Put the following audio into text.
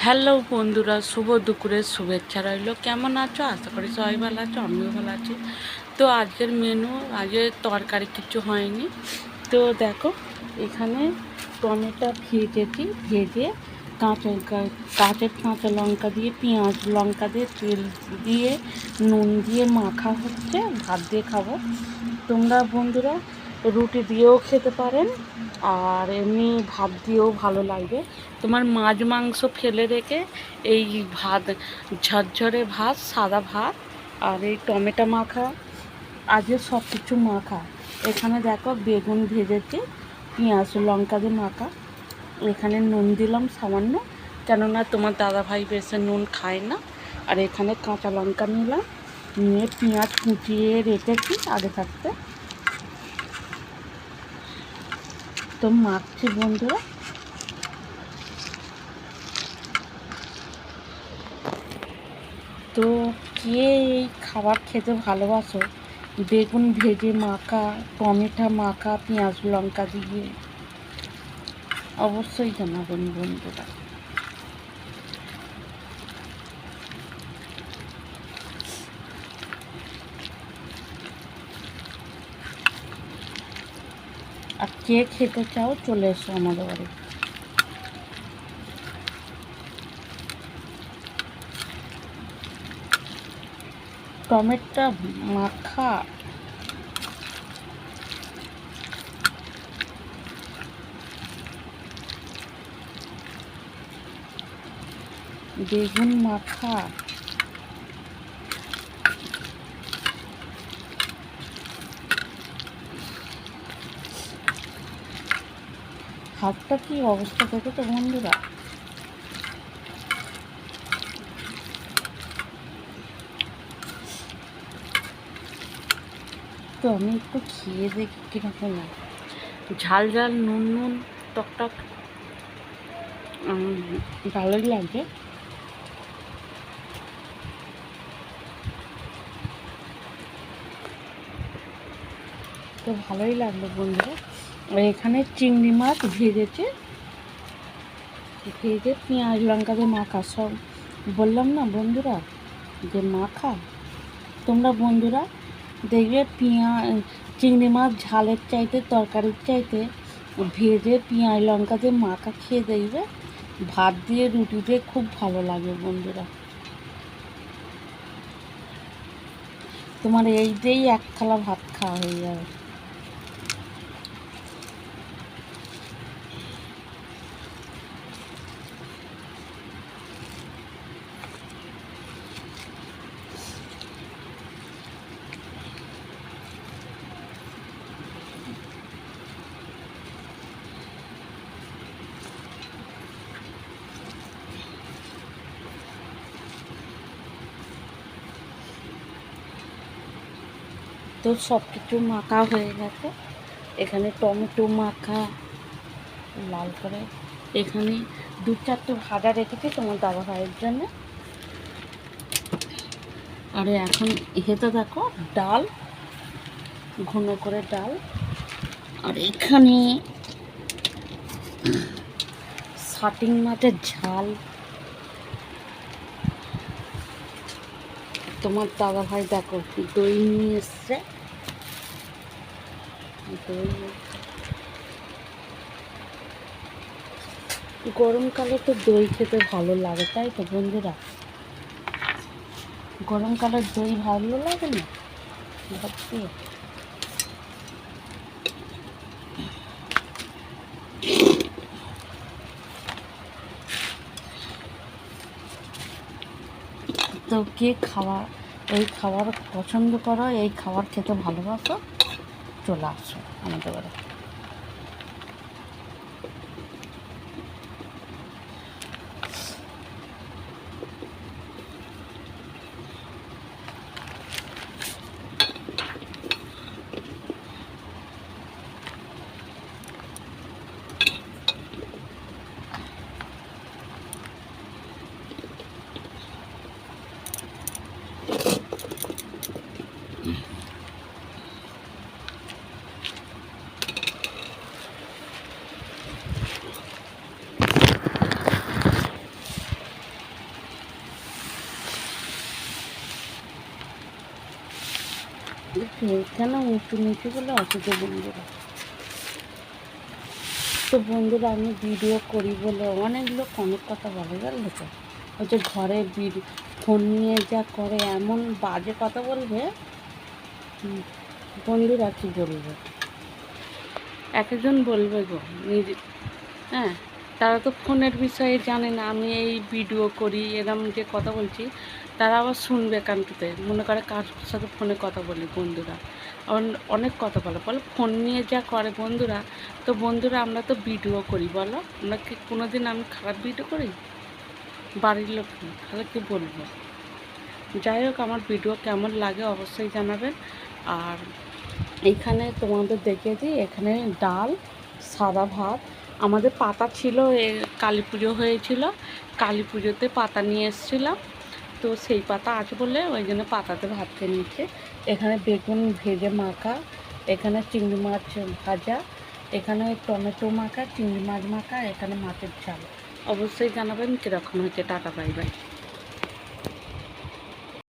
Hello বন্ধুরা, শুভ দুপুরের শুভেচ্ছা রইল। কেমন আছো? আশা করি সবাই ভালো আছো, আমিও ভালো আছি। তো আজকের মেনু, আজকে তরকারি কিছু হয়নি। তো দেখো, এখানে টমেটো ভেজেছি, ভেজে কাঁচা লঙ্কা দিয়ে, পেঁয়াজ লঙ্কা দিয়ে, তেল দিয়ে, নুন দিয়ে মাখা হচ্ছে। ভাত দিয়ে খাবো। তোমরা বন্ধুরা রুটি দিয়েও খেতে পারেন, আর এমনি ভাত দিয়েও ভালো লাগবে। তোমার মাছ মাংস ফেলে রেখে এই ভাত, ঝরঝরে ভাত, সাদা ভাত আর এই টমেটো মাখা, আজকে সব কিছু মাখা। এখানে দেখো বেগুন ভেজেছি, পেঁয়াজ লঙ্কা দিয়ে মাখা। এখানে নুন দিলাম সামান্য, কেননা তোমার দাদাভাই বেশি নুন খায় না। আর এখানে কাঁচা লঙ্কা নিলাম, নিয়ে পেঁয়াজ কুচিয়ে রেখেছি আগে থাকতে। তো মাখছি বন্ধুরা। তো কে এই খাবার খেতে ভালোবাসো, বেগুন ভেজে মাখা, টমেটো মাখা, পেঁয়াজ লঙ্কা দিয়ে, অবশ্যই জানাবেন বন্ধুরা। আর কে খেতে চাও চলে এসো আমাদের বাড়ি। টমেটো মাখা, বেগুন মাখা, হাতটা কি অবস্থা দেখো তো বন্ধুরা। তো আমি একটু খেয়ে দেখি কীরকম লাগে। ঝাল ঝাল, নুন নুন, টক টক, ভালোই লাগে। তো ভালোই লাগলো বন্ধুরা। আর এখানে চিংড়ি মাছ ভেজেছে, ভেজে পেঁয়াজ লঙ্কা দিয়ে মাখা। সব বললাম না বন্ধুরা যে মাখা। তোমরা বন্ধুরা দেখবে চিংড়ি মাছ ঝালের চাইতে, তরকারির চাইতে ভেজে পেঁয়াজ লঙ্কা দিয়ে মাখা খেয়ে দেখবে, ভাত দিয়ে রুটি দিয়ে খুব ভালো লাগে বন্ধুরা। তোমার এই দিয়েই এক থালা ভাত খাওয়া হয়ে যাবে। তো সব কিছু মাখা হয়ে গেছে। এখানে টমেটো মাখা লাল করে, এখানে 2-4টে ভাজা রেখেছি তোমার দাদা ভাইয়ের জন্য। আর এখন হেতে দেখো ডাল, ঘন করে ডাল। আর এখানে শাটিং মাছের ঝাল। তোমার দাদা ভাই দেখো দই নিয়ে এসছে, দই। গরমকালে তো দই খেতে ভালো লাগে, তাই তো বন্ধুরা? গরমকালে দই ভালো লাগে না ভাবছি। তো কে এই খাবার পছন্দ করো, এই খাবার খেতে ভালোবাসো, চলে আসো আমাদের বাড়ি। কেন উঁচু নিচু বলে অসুবিধা বন্ধুরা। তো বন্ধুরা আমি ভিডিও করি বলে অনেক লোক অনেক কথা বলে, জানলে তো। ওই যে ঘরে ফোন নিয়ে যা করে এমন বাজে কথা বলবে বন্ধুরা, কী বলবে, এক একজন বলবে গো নিজে। হ্যাঁ, তারা তো ফোনের বিষয়ে জানে না, আমি এই ভিডিও করি এরম যে কথা বলছি, তারা আবার শুনবে কানটুতে, মনে করে কার সাথে ফোনে কথা বলি বন্ধুরা। অনেক কথা বলে ফোন নিয়ে যা করে বন্ধুরা। তো বন্ধুরা আমরা তো ভিডিও করি, বলো আমরা কি কোনো দিন আমি খারাপ ভিডিও করি? বাড়ির লোক তাহলে কী বলবো। যাই হোক, আমার ভিডিও কেমন লাগে অবশ্যই জানাবেন। আর এইখানে তোমাদের দেখিয়ে দিই, এখানে ডাল, সাদা ভাত, আমাদের পাতা ছিল, কালী পুজো হয়েছিল, কালী পুজোতে পাতা নিয়ে এসেছিলাম, তো সেই পাতা আছে বলে ওই জন্য পাতাতে ভাত খেয়ে নিচ্ছে। এখানে বেগুন ভেজে মাখা, এখানে চিংড়ি মাছ ভাজা, এখানে টমেটো মাখা, চিংড়ি মাছ মাখা, এখানে মাছের ঝাল। অবশ্যই জানাবেন কীরকম হয়েছে। Tata, bye bye.